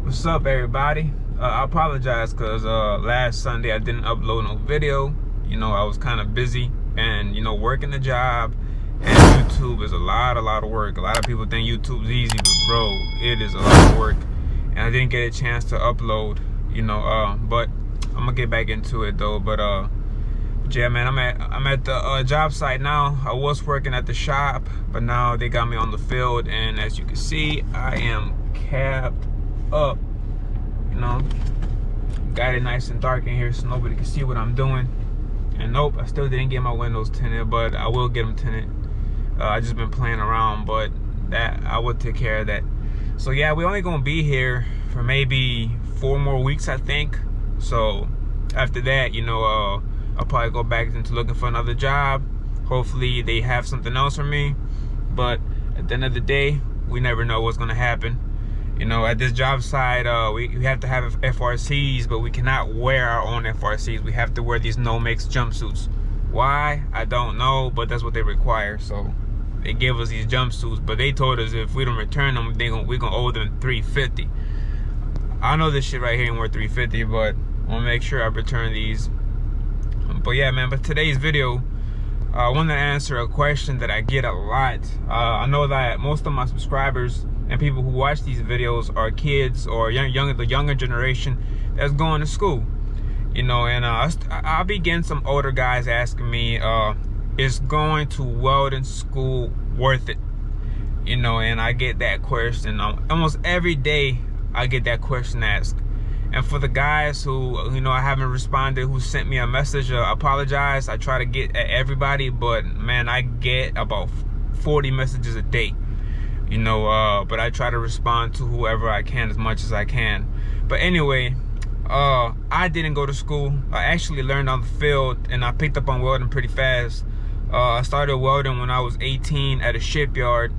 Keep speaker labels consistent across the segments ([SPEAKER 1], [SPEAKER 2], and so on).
[SPEAKER 1] What's up, everybody? I apologize because last Sunday I didn't upload no video. I was kind of busy and working the job, and YouTube is a lot of work. A lot of people think YouTube's easy, but bro, it is a lot of work, and I didn't get a chance to upload. But I'm gonna get back into it though. But yeah, man, I'm at the job site now. I was working at the shop, but now they got me on the field, and as you can see, I am capped up. Got it nice and dark in here so nobody can see what I'm doing. And nope, I still didn't get my windows tinted, but I will get them tinted. I just been playing around, but that I will take care of that. So yeah, we're only gonna be here for maybe 4 more weeks, I think. So after that, I'll probably go back into looking for another job. Hopefully they have something else for me, but at the end of the day, we never know what's gonna happen. At this job site, we have to have FRCs, but we cannot wear our own FRCs. We have to wear these no-mix jumpsuits. Why? I don't know, but that's what they require. So they gave us these jumpsuits, but they told us if we don't return them, we're gonna owe them $350. I know this shit right here ain't worth $350, but I'm gonna make sure I return these. But yeah, man, but today's video, I want to answer a question that I get a lot. I know that most of my subscribers and people who watch these videos are kids or the younger generation that's going to school. And I'll be getting some older guys asking me, is going to welding school worth it? And I get that question almost every day. I get that question asked. And for the guys who I haven't responded, who sent me a message, I apologize. I try to get at everybody, but man, I get about 40 messages a day. But I try to respond to whoever I can as much as I can. But anyway, I didn't go to school. I actually learned on the field, and I picked up on welding pretty fast. I started welding when I was 18 at a shipyard.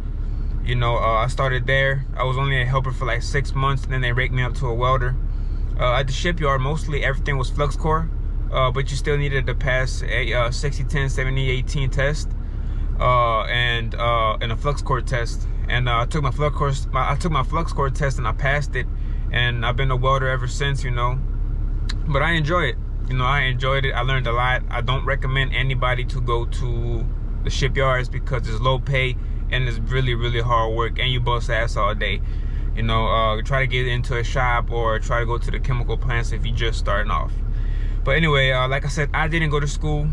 [SPEAKER 1] I started there. I was only a helper for like 6 months, and then they raked me up to a welder. At the shipyard, mostly everything was flux core, but you still needed to pass a 60-10, 70-18 test, and a flux core test. And I took my flux core test and I passed it, and I've been a welder ever since. But I enjoy it. I enjoyed it. I learned a lot. I don't recommend anybody to go to the shipyards because it's low pay and it's really hard work, and you bust ass all day. Try to get into a shop or try to go to the chemical plants if you're just starting off. But anyway, like I said, I didn't go to school,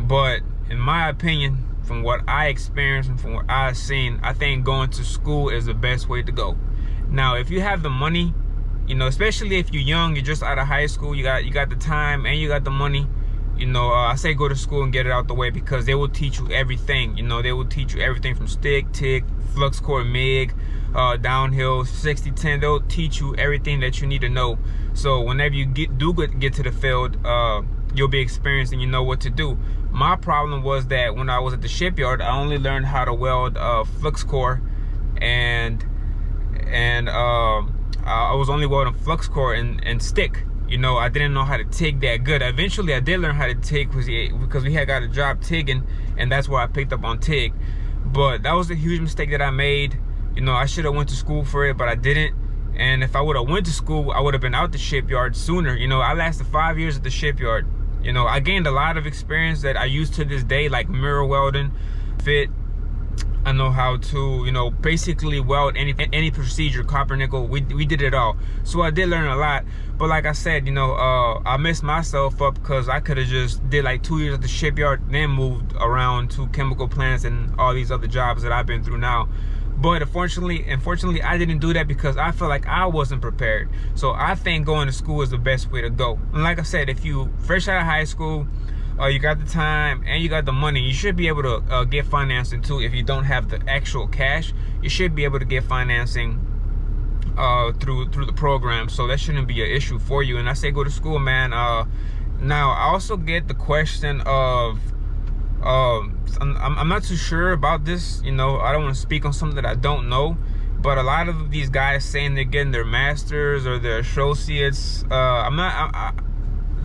[SPEAKER 1] but in my opinion, from what I experienced and from what I've seen, I think going to school is the best way to go. Now, if you have the money, especially if you're young, you're just out of high school, you got the time and you got the money, I say go to school and get it out the way, because they will teach you everything. They will teach you everything from stick, TIG, flux core, MIG, downhill, 60-10. They'll teach you everything that you need to know. So whenever you get to the field, you'll be experienced and you know what to do. My problem was that when I was at the shipyard, I only learned how to weld flux core, and I was only welding flux core and stick. I didn't know how to TIG that good. Eventually, I did learn how to TIG because we had got a job TIGging, and that's where I picked up on TIG. But that was a huge mistake that I made. I should have went to school for it, but I didn't. And if I would have went to school, I would have been out the shipyard sooner. I lasted 5 years at the shipyard. I gained a lot of experience that I use to this day, like mirror welding, fit. I know how to, basically weld any procedure, copper, nickel. We did it all. So I did learn a lot. But like I said, I messed myself up because I could have just did like 2 years at the shipyard, then moved around to chemical plants and all these other jobs that I've been through now. But unfortunately, I didn't do that because I felt like I wasn't prepared. So I think going to school is the best way to go. And like I said, if you fresh out of high school, you got the time and you got the money, you should be able to get financing too. If you don't have the actual cash, you should be able to get financing through the program. So that shouldn't be an issue for you. And I say go to school, man. Now I also get the question of I'm not too sure about this. I don't want to speak on something that I don't know, but a lot of these guys saying they're getting their masters or their associates. The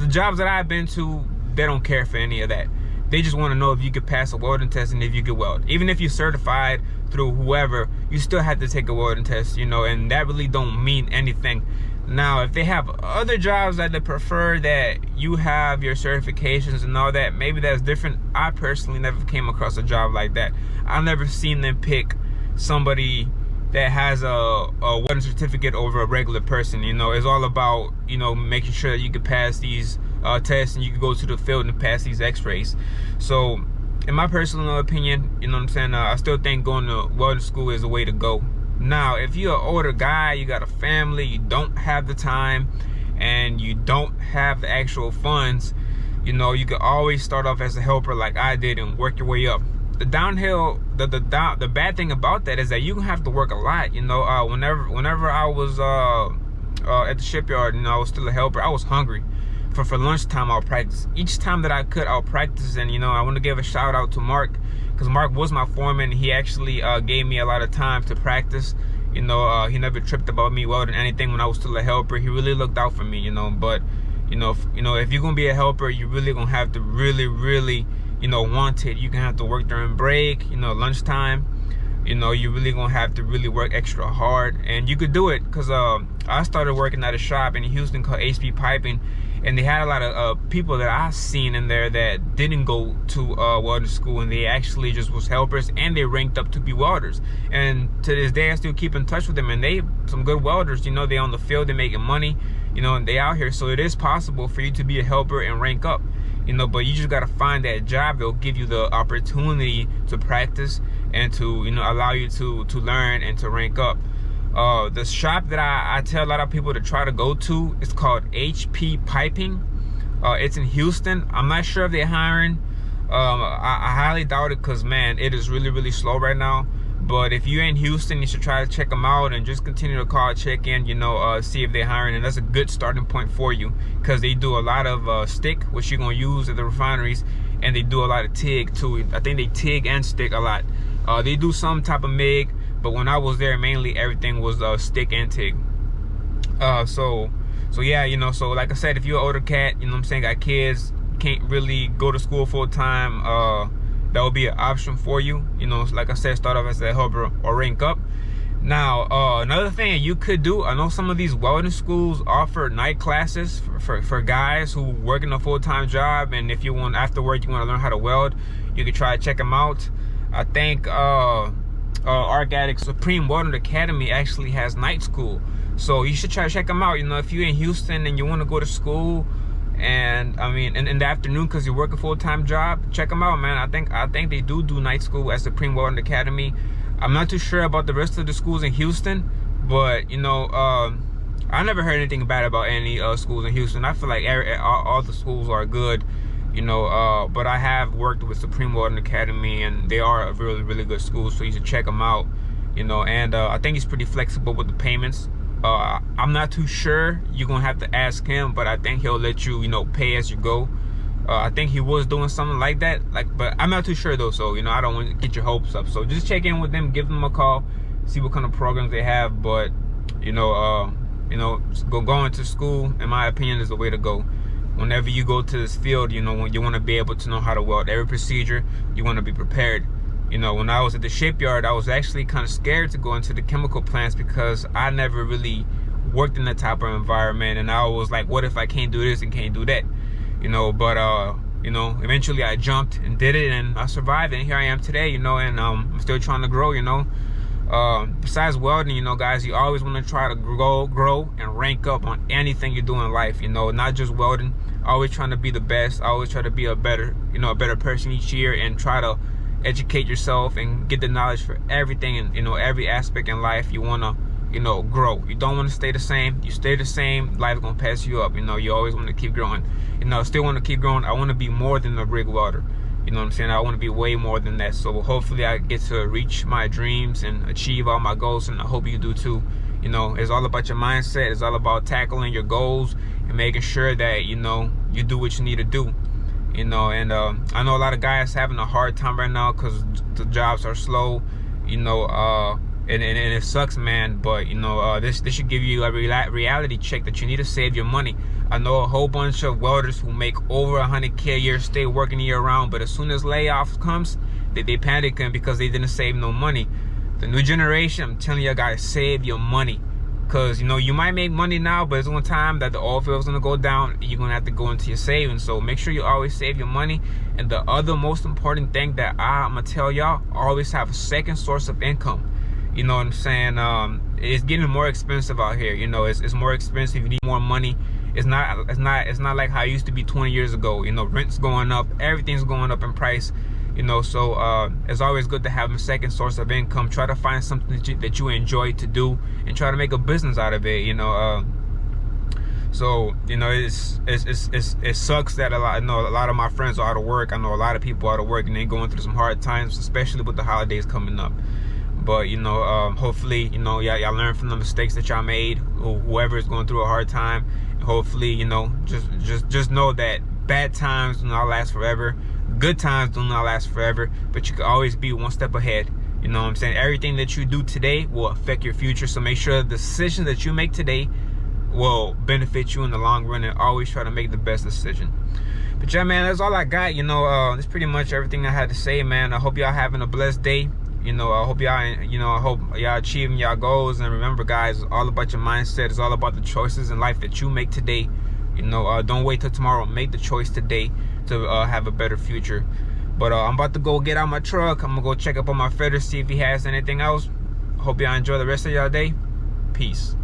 [SPEAKER 1] jobs that I've been to, they don't care for any of that. They just want to know if you could pass a welding test and if you could weld. Even if you're certified through whoever, you still have to take a welding test, you know, and that really don't mean anything. Now, if they have other jobs that they prefer that you have your certifications and all that, maybe that's different. I personally never came across a job like that. I've never seen them pick somebody that has a welding certificate over a regular person. You know, it's all about, you know, making sure that you can pass these tests and you can go to the field and pass these x-rays. So in my personal opinion, you know what I'm saying, I still think going to welding school is the way to go. Now, if you're an older guy, you got a family, you don't have the time, and you don't have the actual funds, you know, you can always start off as a helper like I did and work your way up. The downhill, the bad thing about that is that you have to work a lot. You know, whenever I was at the shipyard, you know, I was still a helper, I was hungry. For lunchtime, I'll practice. Each time that I could, I'll practice. And, you know, I want to give a shout out to Mark, because Mark was my foreman. He actually gave me a lot of time to practice. You know, he never tripped about me welding anything when I was still a helper. He really looked out for me, you know. But, you know, if you're gonna be a helper, you're really gonna have to really, you know, want it. You're gonna have to work during break, you know, lunchtime. You know, you're really gonna have to really work extra hard, and you could do it because I started working at a shop in Houston called HP Piping. And they had a lot of people that I seen in there that didn't go to welding school, and they actually just was helpers, and they ranked up to be welders. And to this day, I still keep in touch with them, and they some good welders. You know, they on the field, they making money, you know, and they out here. So it is possible for you to be a helper and rank up, you know, but you just gotta find that job that'll give you the opportunity to practice and to, you know, allow you to learn and to rank up. The shop that I tell a lot of people to try to go to is called HP Piping. It's in Houston. I'm not sure if they're hiring. I highly doubt it because, man, it is really slow right now. But if you're in Houston, you should try to check them out and just continue to call, check in, you know, see if they're hiring. And that's a good starting point for you because they do a lot of stick, which you're going to use at the refineries, and they do a lot of TIG too. I think they TIG and stick a lot. They do some type of MIG, but when I was there, mainly everything was stick and TIG. So yeah, you know, so like I said, if you're an older cat, you know what I'm saying, got kids, can't really go to school full time, that would be an option for you. You know, like I said, start off as a helper or rank up. Now, another thing you could do, I know some of these welding schools offer night classes for guys who work in a full-time job, and if you want, after work, you want to learn how to weld, you could try to check them out. I think Arc Addict Supreme Welding Academy actually has night school, so you should try to check them out. You know, if you're in Houston and you want to go to school, and I mean in the afternoon because you're working a full-time job, check them out, man. I think they do night school at Supreme Welding Academy. I'm not too sure about the rest of the schools in Houston, but you know, I never heard anything bad about any schools in Houston. I feel like all the schools are good, you know, but I have worked with Supreme Welding Academy, and they are a really good school, so you should check them out, you know. And I think he's pretty flexible with the payments. I'm not too sure. You're gonna have to ask him, but I think he'll let you, you know, pay as you go. I think he was doing something like that, but I'm not too sure though, so you know, I don't want to get your hopes up. So just check in with them, give them a call, see what kind of programs they have. But you know, going to school, in my opinion, is the way to go. Whenever you go to this field, you know, when you want to be able to know how to weld every procedure, you want to be prepared. You know, when I was at the shipyard, I was actually kind of scared to go into the chemical plants because I never really worked in that type of environment, and I was like, what if I can't do this and can't do that? You know, but you know, eventually I jumped and did it, and I survived, and here I am today, you know. And I'm still trying to grow, you know. Besides welding, you know, guys, you always want to try to grow and rank up on anything you do in life, you know, not just welding. Always trying to be the best, always try to be a better person each year, and try to educate yourself and get the knowledge for everything, and you know, every aspect in life. You want to, you know, grow. You don't want to stay the same. You stay the same, life's gonna pass you up. You know, you always want to keep growing. You know, still want to keep growing. I want to be more than a rig welder. You know what I'm saying? I want to be way more than that. So hopefully I get to reach my dreams and achieve all my goals, and I hope you do too. You know, it's all about your mindset. It's all about tackling your goals and making sure that, you know, you do what you need to do. You know, and I know a lot of guys having a hard time right now because the jobs are slow. You know, and it sucks, man. But you know, this should give you a reality check that you need to save your money. I know a whole bunch of welders who make over 100K a year, stay working year round, but as soon as layoff comes, they panicking because they didn't save no money. The new generation, I'm telling you guys, save your money. Because, you know, you might make money now, but there's one time that the oil field is going to go down. You're going to have to go into your savings. So make sure you always save your money. And the other most important thing that I'm going to tell y'all, always have a second source of income. You know what I'm saying? It's getting more expensive out here. You know, it's more expensive. You need more money. It's not like how it used to be 20 years ago. You know, rent's going up. Everything's going up in price. You know, so it's always good to have a second source of income. Try to find something that you enjoy to do and try to make a business out of it. You know, so you know, it sucks that a lot of my friends are out of work. I know a lot of people are out of work and they're going through some hard times, especially with the holidays coming up. But you know, hopefully, you know, y'all learn from the mistakes that y'all made. Whoever is going through a hard time, hopefully, you know, just know that bad times do not last forever. Good times do not last forever, but you can always be one step ahead. You know what I'm saying? Everything that you do today will affect your future. So make sure the decision that you make today will benefit you in the long run, and always try to make the best decision. But yeah, man, that's all I got. You know, that's pretty much everything I had to say, man. I hope y'all having a blessed day. You know, I hope y'all achieving y'all goals. And remember, guys, it's all about your mindset. It's all about the choices in life that you make today. You know, don't wait till tomorrow. Make the choice today to have a better future. But I'm about to go get out my truck. I'm gonna go check up on my Feder, see if he has anything else. Hope y'all enjoy the rest of y'all day. Peace.